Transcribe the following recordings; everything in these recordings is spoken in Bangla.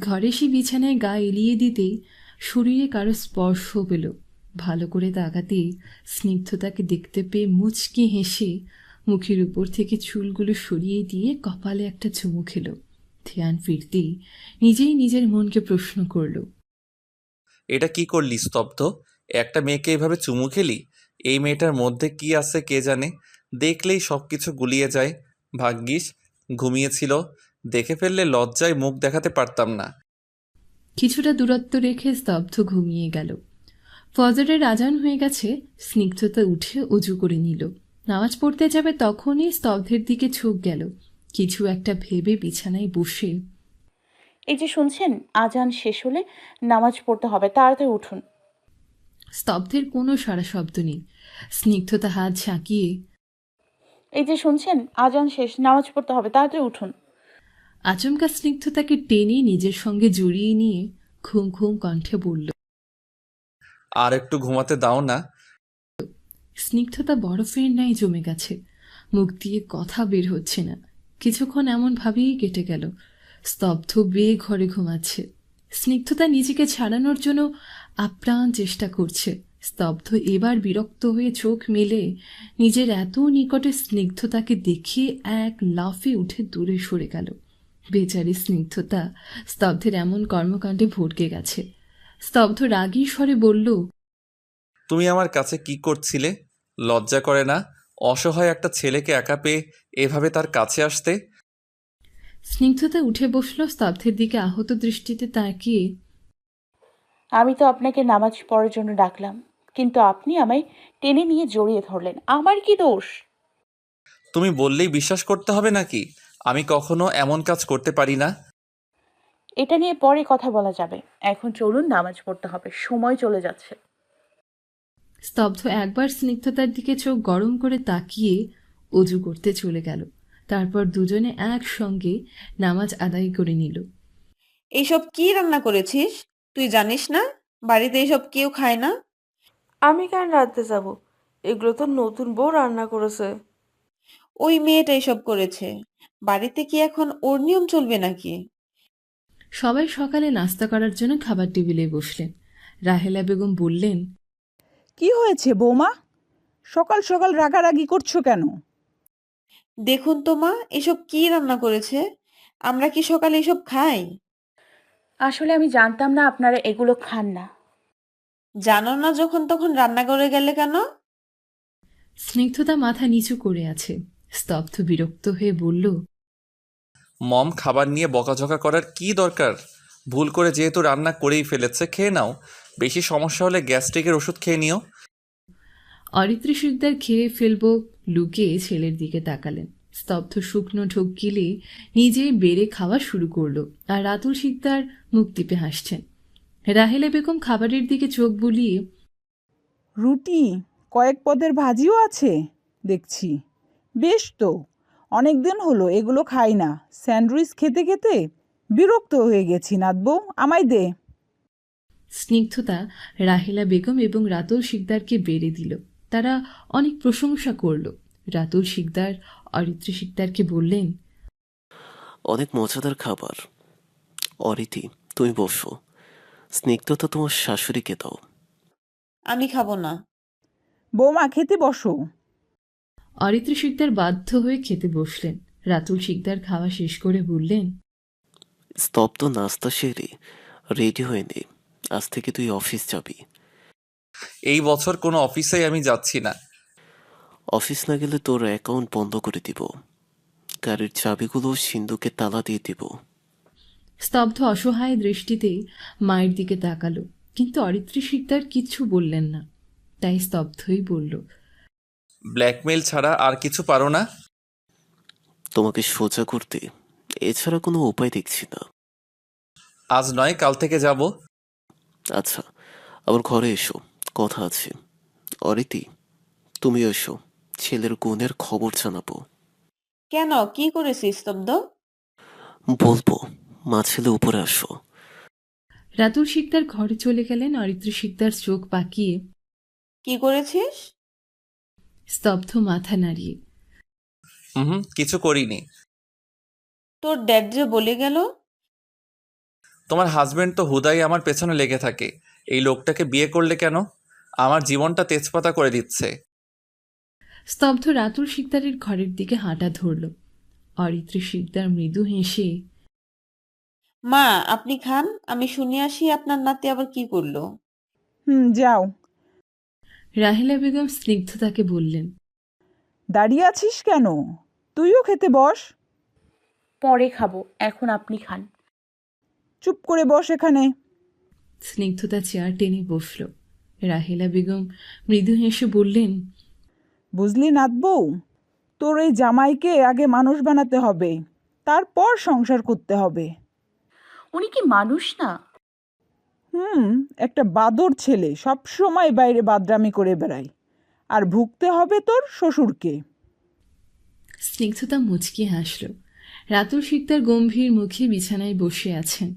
ঘরে সে বিছানায় গা এলিয়ে দিতেই শরীরে কারো স্পর্শ পেল। ভালো করে তাকাতেই স্নিগ্ধতাকে দেখতে পেয়ে মুচকি হেসে মুখের উপর থেকে চুলগুলো সরিয়ে দিয়ে কপালে একটা চুমু খেল। ধ্যান ফিরতেই নিজেই নিজের মনকে প্রশ্ন করল, এটা কি করলি স্তব্ধ? একটা মেয়েকে এভাবে চুমু খেলি? এই মেয়েটার মধ্যে কি আছে কে জানে, দেখলেই সব কিছু গুলিয়ে যায়। ভাগ্যিস ঘুমিয়েছিল, দেখে ফেললে লজ্জায় মুখ দেখাতে পারতাম না। কিছুটা দূরত্ব রেখে স্তব্ধ ঘুমিয়ে গেল। ফজরের আজান হয়ে গেছে। স্নিগ্ধতা উঠে অজু করে নিল। নামাজ পড়তে যাবে তখনই স্তব্ধের দিকে চোখ গেল। কিছু একটা ভেবে বিছানায় বসে, এই যে শুনছেন, আজান শেষ হলে নামাজ পড়তে হবে, তাড়াতাড়ি উঠুন। স্তব্ধের কোনো সাড়া শব্দ নেই। স্নিগ্ধতা হাত ঝাঁকিয়ে, এই যে শুনছেন, আজান শেষ, নামাজ পড়তে হবে, তাড়াতাড়ি উঠুন। আচমকা স্নিগ্ধতাকে টেনে নিজের সঙ্গে জড়িয়ে নিয়ে ঘুম ঘুম কণ্ঠে বলল। আর একটু ঘুমাতে দাও না। স্নিগ্ধতা বরফের ন্যায় জমে গেছে। মুখ দিয়ে কথা বের হচ্ছে না। কিছুক্ষণ এমনভাবেই কেটে গেল। স্তব্ধ বেঘরে ঘুমাচ্ছে। স্নিগ্ধতা নিজেকে ছাড়ানোর জন্য আপ্রাণ চেষ্টা করছে। স্তব্ধ এবার বিরক্ত হয়ে চোখ মেলে নিজের এত নিকটে স্নিগ্ধতাকে দেখে এক লাফে উঠে দূরে সরে গেল। বেচারি স্নিগ্ধতা স্তব্ধের এমন কর্মকাণ্ডে ভড়কে গেছে। স্তব্ধ রাগী স্বরে বলল, তুমি আমার কাছে কি করছিলে? লজ্জা করে না অসহায় একটা ছেলেকে একা পেয়ে এভাবে তার কাছে আসতে? স্নিগ্ধতা উঠে বসল। স্তব্ধের দিকে আহত দৃষ্টিতে তাকিয়ে, আমি তো আপনাকে নামাজ পড়ার জন্য ডাকলাম, কিন্তু আপনি আমায় টেনে নিয়ে জড়িয়ে ধরলেন। আমার কি দোষ? তুমি বললেই বিশ্বাস করতে হবে নাকি? আমি কখনো এমন কাজ করতে পারি না। এটা নিয়ে পরে কথা বলা যাবে, এখন চলুন, নামাজ পড়তে হবে, সময় চলে যাচ্ছে। স্তব্ধ একবার স্নিগ্ধতার দিকে চোখ গরম করে তাকিয়ে অজু করতে চলে গেল। তারপর দুজনে একসঙ্গে নামাজ আদায় করে নিল। এইসব কি রান্না করেছিস? তুই জানিস না বাড়িতে এইসব কেউ খায় না? আমি কেন রাঁধতে যাব? এগুলো তো নতুন বউ রান্না করেছে। ওই মেয়েটা এসব করেছে। বাড়িতে কি এখন ওর নিয়ম চলবে নাকি? সবাই সকালে নাস্তা করার জন্য খাবার টেবিলে বসলেন। রাহেলা বেগম বললেন, কি হয়েছে বৌমা? সকাল সকাল রাগারাগি করছো কেন? দেখুন তো মা, এসব কি রান্না করেছে। আমরা কি সকালে এসব খাই? আসলে আমি জানতাম না আপনারা এগুলো খান না। জানো না যখন তখন রান্না করে গেলে কেন? স্নিগ্ধতা মাথা নিচু করে আছে। স্তব্ধ বিরক্ত হয়ে বলল, মম খাবার নিয়ে বকাঝকা করার কি দরকার? ভুল করে যেহেতু রান্না করেই ফেলেছে, খেয়ে নাও। বেশি সমস্যা হলে গ্যাস্ট্রিকের ওষুধ খেয়ে নিও। অরিত্রী শিকদার খেয়ে ফেলব লুকিয়ে ছেলের দিকে তাকালেন। স্তব্ধ শুকনো ঢোক গিলে নিজেই বেড়ে খাওয়া শুরু করলো। আর রাতুল শিকদার মুখ টিপে হাসছেন। রাহেলা বেগম খাবারের দিকে চোখ বুলিয়ে, রুটি, কয়েক পদের ভাজিও আছে দেখছি। বেশ তো, অনেক দিন হলো এগুলো খাই না। স্যান্ডউইচ খেতে খেতে বিরক্ত হয়ে গেছি। নাতবউ, আমায় দে। স্নিগ্ধতা রাহেলা বেগম এবং রাতুল শিকদারকে বেড়ে দিল। তারা অনেক প্রশংসা করল। রাতুল শিকদার অরিত্রী শিকদারকে বললেন, অনেক মজাদার খাবার। অরিতি, তুমি বসো। স্নিগ্ধতা তোমার শাশুড়িকে দাও। আমি খাবো না। বৌমা, খেতে বসো। অরিত্রী শিকদার বাধ্য হয়ে খেতে বসলেন। রাতুল শিকদার খাওয়া শেষ করে বললেন, স্তব্ধ নাস্তা সেরে রেডি হয়ে নে। আজ থেকে তুই অফিস যাবি। এই বছর কোনো অফিসেই আমি যাচ্ছি না। অফিস না গেলে তোর অ্যাকাউন্ট বন্ধ করে দিব। গাড়ির চাবিগুলো সিন্ধুকে তালা দিয়ে দিব। স্তব্ধ অসহায় দৃষ্টিতে মায়ের দিকে তাকালো, কিন্তু অরিত্রী শিকদার কিচ্ছু বললেন না। তাই স্তব্ধই বলল, ব্ল্যাকমেইল ছাড়া আর কিছু পারো না? তোমাকে সোজা করতে এছাড়া কোনো উপায় দেখছি না। আজ নয়, কাল থেকে যাব। আচ্ছা, আমার ঘরে এসো, কথা আছে। অরিতি, তুমি এসো, ছেলের গুণের খবর জানাবো। কেন, কি করেছিস স্তব্ধ? বলবো, মা ছেলে উপরে আসো। রাতুল শিকদার ঘরে চলে গেলেন। অরিত্রী শিকদার চোখ পাকিয়ে কি করেছিস? স্তব্ধ মাথা নাড়িয়ে, হুম, কিছু করিনি। তোর ড্যাড যে বলে গেল। তোমার হাজবেন্ড তো হুদাই আমার পেছনে লেগে থাকে। এই লোকটাকে বিয়ে করলে কেন? আমার জীবনটা তেজপাতা করে দিচ্ছে। স্তব্ধ রাতুল শিকদারের ঘরের দিকে হাঁটা ধরল। অরিত্রী শিকদার মৃদু হেসে, মা আপনি খান, আমি শুনে আসি আপনার নাতি আবার কি করলো। যাও। রাহেলা বেগম স্নিগ্ধতাকে বললেন। দাঁড়িয়ে আছিস কেন? তুইও খেতে বস। পরে খাবো, এখন আপনি খান। চুপ করে বস এখানে। স্নিগ্ধতা চেয়ার টেনে বসল। রাহেলা বেগম মৃদু হেসে বললেন, বুঝলি নাত বউ, তোর এই জামাইকে আগে মানুষ বানাতে হবে, তারপর সংসার করতে হবে। উনি কি মানুষ না? একটা বাদর ছেলে, সব সময় বাইরে বাদরামি করে বেড়ায়। আর ভুগতে হবে তোর শ্বশুরকে। স্নিগ্ধতা মুচকি হাসল। রাতুল শিকদার গম্ভীর মুখে বিছানায় বসে আছেন।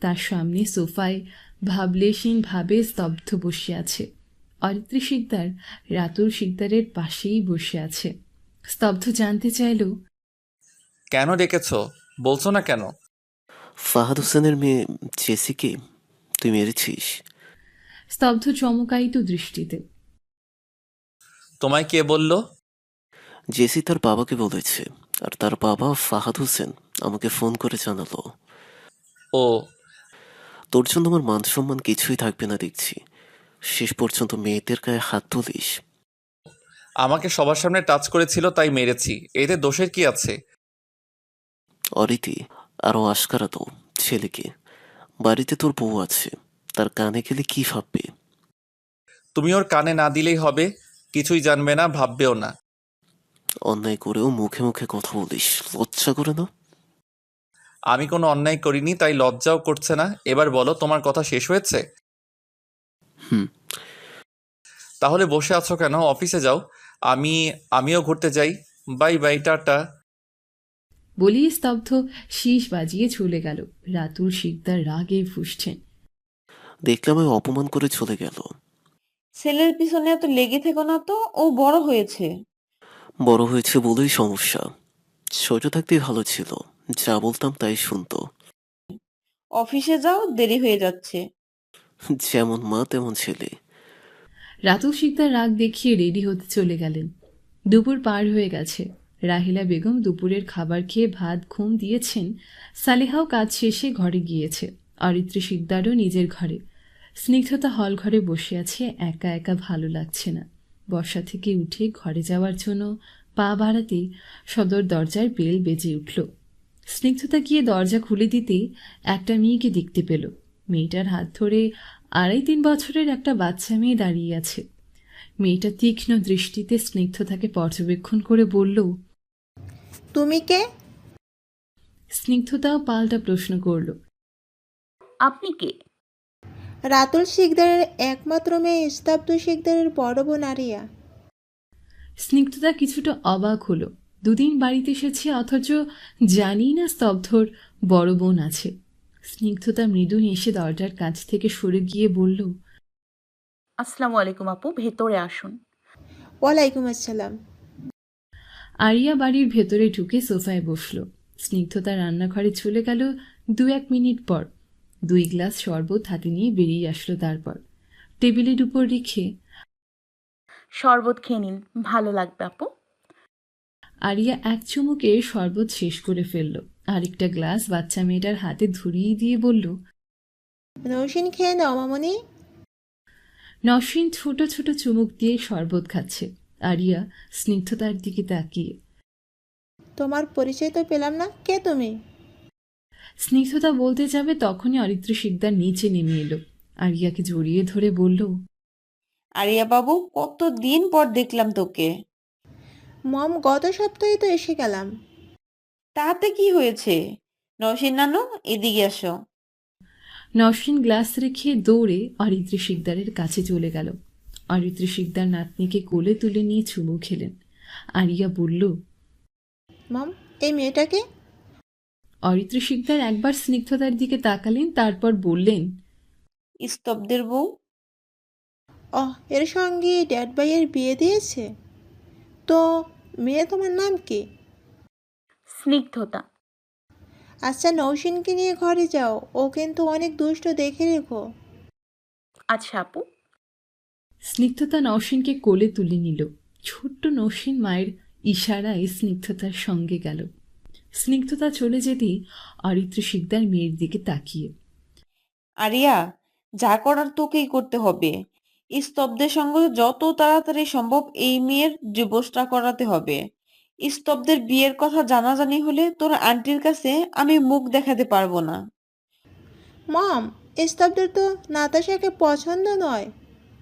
তার সামনে সোফায় ভাবলেশীন ভাবে স্তব্ধ বসে আছে। অরিত্রী শিকদার রাতুল শিকদারের পাশেই বসে আছে। স্তব্ধ জানতে চাইল, কেন ডেকেছ? বলছো না কেন? ফাহাদ হোসেনের মেয়ে জেসিকে তুই মেরেছিস? স্তব্ধ চমকায়িত দৃষ্টিতে। তোমায় কে বলল? জেসি তার বাবাকে বলেছে, আর তার বাবা ফাহাদ হোসেন আমাকে ফোন করে জানালো। ও, তোর জন্য আমার মান সম্মান কিছুই থাকবে না দেখছি। শেষ পর্যন্ত মেয়েদের গায়ে হাত তুলিস। আমাকে সবার সামনে টাচ করেছিল তাই মেরেছি, এতে দোষের কি আছে? অরিতি, আরো আশকারা তো ছেলেকে। বাড়িতে তোর বউ আছে, তার কানে গেলে কি ভাববে? তুমি ওর কানে না দিলেই হবে, কিছুই জানবে না, ভাববেও না। অন্যায় করেও মুখে মুখে কথা বলিস, লজ্জা করে না? আমি কোনো অন্যায় করিনি, তাই লজ্জাও করছে না। এবার বলো, তোমার কথা শেষ হয়েছে? হুম। তাহলে বসে আছো কেন? অফিসে যাও। আমিও ঘুরতে যাই। Bye bye, tata. বলেই স্তব্ধ শীষ বাজিয়ে চলে গেল। রাতুল শিকদার রাগে ফুঁসছেন। দেখলাম ওই অপমান করে চলে গেল। ছেলের পিছনে এত লেগে থেকো না তো, ও বড় হয়েছে। বড় হয়েছে বলেই সমস্যা। ছোট থাকতেই ভালো ছিল, যা বলতাম তাই শুনতো। অফিসে যাও, দেরি হয়ে যাচ্ছে। যেমন মা তেমন ছেলে। রাতুল শিকদার রাগ দেখিয়ে রেডি হতে চলে গেলেন। দুপুর পার হয়ে গেছে। রাহিলা বেগম দুপুরের খাবার খেয়ে ভাত ঘুম দিয়েছেন। সালেহাও কাজ শেষে ঘরে গিয়েছে। অরিত্রী শিকদারও নিজের ঘরে। স্নিগ্ধতা হল ঘরে বসে আছে, একা একা ভালো লাগছে না। বর্ষা থেকে উঠে ঘরে যাওয়ার জন্য পা বাড়াতেই সদর দরজার বেল বেজে উঠল। স্নিগ্ধতা গিয়ে দরজা খুলে দিতে একটা মেয়েকে দেখতে পেল। মেয়েটার হাত ধরে 2.5-3 বছরের একটা বাচ্চা মেয়ে দাঁড়িয়ে আছে। মেয়েটা তীক্ষ্ণ দৃষ্টিতে স্নিগ্ধতাকে পর্যবেক্ষণ করে বলল, তুমি কে? স্নিগ্ধতাও পাল্টা প্রশ্ন করল, আপনি কে? রাতুল শিকদারের একমাত্র মেয়ে স্তব্ধ শিকদারের বড় বোন আরিয়া। স্নিগ্ধতা কিছুটা অবাক হলো। 2 দিন বাড়িতে এসেছে অথচ জানি না স্তব্ধর বড় বোন আছে। স্নিগ্ধতা মৃদু হেসে দরজার কাছ থেকে সরে গিয়ে বলল, আসসালামু আলাইকুম আপু, ভেতরে আসুন। ওয়ালাইকুম আসসালাম। আরিয়া বাড়ির ভেতরে ঢুকে সোফায় বসল। স্নিগ্ধতা রান্নাঘরে চলে গেল 2-1 মিনিট পর। 2 গ্লাস শরবত হাতে নিয়ে বেরিয়ে আসলো। তারপর টেবিলের উপর রেখে, শরবত খেয়ে নিন, ভালো লাগবে আপু। আরিয়া এক চুমুকে শরবত শেষ করে ফেলল। আরেকটা গ্লাস বাচ্চা মেয়েটার হাতে ধরিয়ে দিয়ে বলল, নৌসিন খেয়ে নাও মামনি। নসীন ছোট ছোট চুমুক দিয়ে শরবত খাচ্ছে। আরিয়া স্নিগ্ধতার দিকে তাকিয়ে। তোমার পরিচয় তো পেলাম না, কে তুমি? স্নিগ্ধতা বলতে যাবে তখনই অরিত্র শিকদার নিচে নেমে এলো। আরিয়াকে জড়িয়ে ধরে বলল, আরিয়া বাবু, কতদিন পর দেখলাম তোকে। মম, গত সপ্তাহে তো এসে গেলাম। তাতে কি হয়েছে? নসীন নানু, এদিকে আসো। নসীন গ্লাস রেখে দৌড়ে অরিত্র শিকদারের কাছে চলে গেল। অরিত্র শিকদার নাতনিকে কোলে তুলে নিয়ে চুমু খেলেন। আরিয়া বলল, মম, এই মেয়েটাকে? অরিত্র শিকদার একবার স্নিগ্ধতার দিকে তাকালেন, তারপর বললেন, স্তব্ধের বউ। এর সঙ্গে ড্যাড ভাইয়ের বিয়ে দিয়েছে তো। মেয়ে তোমার নাম কি? স্নিগ্ধতা। আচ্ছা, নৌসিনকে নিয়ে ঘরে যাও, ও কিন্তু অনেক দুষ্ট, দেখে রেখো। আচ্ছা আপু। স্নিগ্ধতা নওশিনকে কোলে তুলে নিল। ছোট্ট নওশিন মায়ের ইশারায় স্নিগ্ধতার সঙ্গে গেল। স্নিগ্ধতা চলে যেতেই অরিত্র শিকদার মেয়ের দিকে তাকিয়ে, আরিয়া, যা করার তোকেই করতে হবে। স্তব্ধের সঙ্গে যত তাড়াতাড়ি সম্ভব এই মেয়ের ডিভোর্সটা করাতে হবে। স্তব্ধের বিয়ের কথা জানাজানি হলে তোর আন্টির কাছে আমি মুখ দেখাতে পারবো না। মম, স্তব্ধের তো নাতাশাকে পছন্দ নয়।